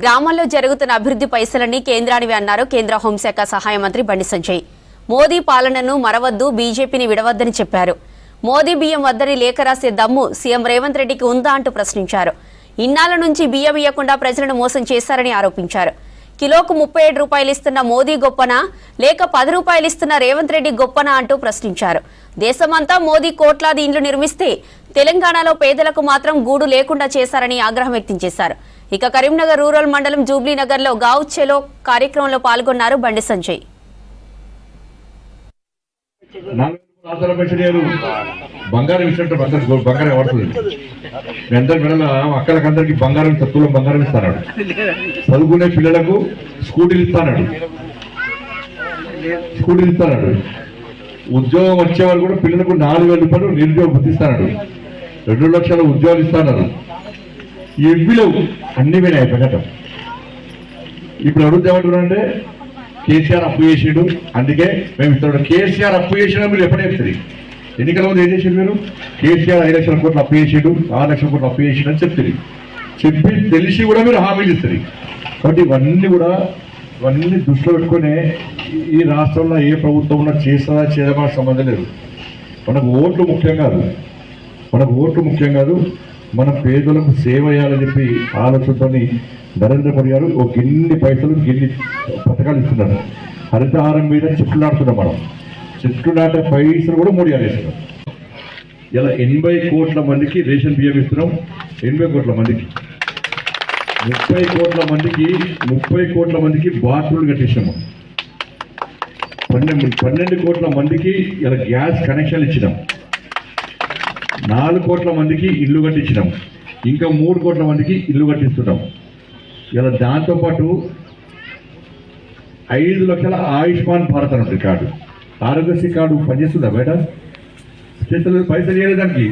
గ్రామాల్లో జరుగుతున్న అభివృద్ధి పైసలన్నీ కేంద్రానివి అన్నారు కేంద్ర హోంశాఖ సహాయ మంత్రి బండి సంజయ్. మోదీ పాలనను మరవద్దు, బీజేపీని విడవద్దని చెప్పారు. మోదీ బియ్యం వద్దని లేఖ రాసే దమ్ము సీఎం రేవంత్ రెడ్డికి ఉందా అంటూ ప్రశ్నించారు. ఇన్నాళ్ల నుంచి బియ్యం ఇయ్యకుండా ప్రజలను మోసం చేశారని ఆరోపించారు. కిలోకు 37 రూపాయలు ఇస్తున్న మోదీ గొప్పనా లేక 10 రూపాయలు ఇస్తున్న రేవంత్ రెడ్డి గొప్పనా అంటూ ప్రశ్నించారు. దేశమంతా మోదీ కోట్లాది ఇండ్లు నిర్మిస్తే తెలంగాణలో పేదలకు మాత్రం గూడు లేకుండా చేశారని ఆగ్రహం వ్యక్తం చేశారు. ఇక కరీంనగర్ రూరల్ మండలం జూబ్లీనగర్ లో గావ్ చెలో కార్యక్రమంలో పాల్గొన్నారు బండి సంజయ్. బంగారం ఇచ్చినట్టు బంగారం పడుతుంది. మీ అందరి మెడల అక్కలకందరికి బంగారం తక్కువ బంగారం ఇస్తాడు. చదువుకునే పిల్లలకు స్కూటీలు ఇస్తాడు. ఉద్యోగం వచ్చేవారు కూడా పిల్లలకు 4,000 రూపాయలు నిరుద్యోగ గుర్తిస్తాడు. 2 లక్షల ఉద్యోగాలు ఇస్తాడు. ఇవ్విలో అన్ని వినాయి పెట్టడం. ఇప్పుడు అడుగుతా ఏమంటున్నారంటే కేసీఆర్ అప్పు చేసాడు, అందుకే మేము ఇస్తాడు. కేసీఆర్ అప్పు చేసినా మీరు ఎప్పుడే చెప్తుంది. ఎన్నికల ముందు ఏం చేసాడు? మీరు కేసీఆర్ 5 లక్షల కోట్లు అప్పు చేసాడు, 6 లక్షల కోట్లు అప్పు చేసాడు అని చెప్తుంది. చెప్పి తెలిసి కూడా మీరు హామీలు ఇస్తుంది. కాబట్టి ఇవన్నీ దృష్టిలో పెట్టుకునే ఈ రాష్ట్రంలో ఏ ప్రభుత్వం ఉన్నా చేస్తుందా చేయడమా సంబంధం లేదు. మనకు ఓట్లు ముఖ్యం కాదు. మన పేదలకు సేవ చేయాలని చెప్పి ఆలోచనతో నరేంద్ర మోడీ గారు ఒక గిన్ని పైసలు గిన్ని పథకాలు ఇస్తున్నారు. హరితహారం మీద చెట్లు నాటుతున్నాం. మనం చెట్లు నాటే పైసలు కూడా మోడీ గారు ఇస్తున్నాం. ఇలా 80 కోట్ల మందికి రేషన్ బియ్యం ఇస్తున్నాం. 80 కోట్ల మందికి 30 కోట్ల మందికి బాత్రూమ్లు కట్టించాము. 12 కోట్ల మందికి ఇలా గ్యాస్ కనెక్షన్లు ఇచ్చినాం. 4 కోట్ల మందికి ఇల్లు కట్టించినాం. ఇంకా 3 కోట్ల మందికి ఇల్లు కట్టిస్తున్నాం. ఇలా దాంతోపాటు 5 లక్షల ఆయుష్మాన్ భారత్ అని ఉంటుంది కార్డు. ఆరోగ్యశ్రీ కార్డు పనిచేస్తుందా బయట? చేస్తలేదు, పైసలు చేయలేదు దానికి.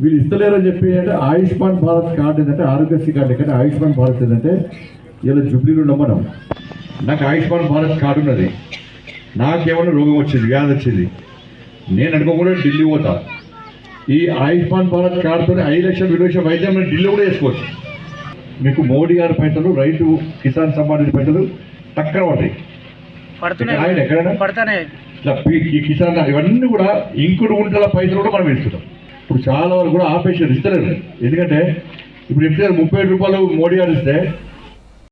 వీళ్ళు ఇస్తలేరని చెప్పి అంటే ఆయుష్మాన్ భారత్ కార్డు ఏంటంటే ఆరోగ్యశ్రీ కార్డు ఏంటంటే ఆయుష్మాన్ భారత్ ఏంటంటే ఇలా జుబ్లీలో ఉన్నాం మనం. నాకు ఆయుష్మాన్ భారత్ కార్డు ఉన్నది. నాకేమన్నా రోగం వచ్చింది, వ్యాధి వచ్చింది, నేను అనుకోకుండా ఢిల్లీ పోతా. ఈ ఆయుష్మాన్ భారత్ కార్డుతో 5 లక్షల విలువ వైద్యం ఢిల్లీ కూడా వేసుకోవచ్చు. మీకు మోడీ గారి పైసలు, రైతు కిసాన్ సమ్మాన్ పైసలు టక్కన పడతాయి. ఆయన ఎక్కడైనా కిసాన్ ఇవన్నీ కూడా ఇంకుడు గుంటల పైసలు కూడా మనం ఇస్తున్నాం. ఇప్పుడు చాలా వరకు కూడా ఆపేషన్ ఇస్తలేరు. ఎందుకంటే ఇప్పుడు ఎప్పుడు 37 రూపాయలు మోడీ గారు ఇస్తే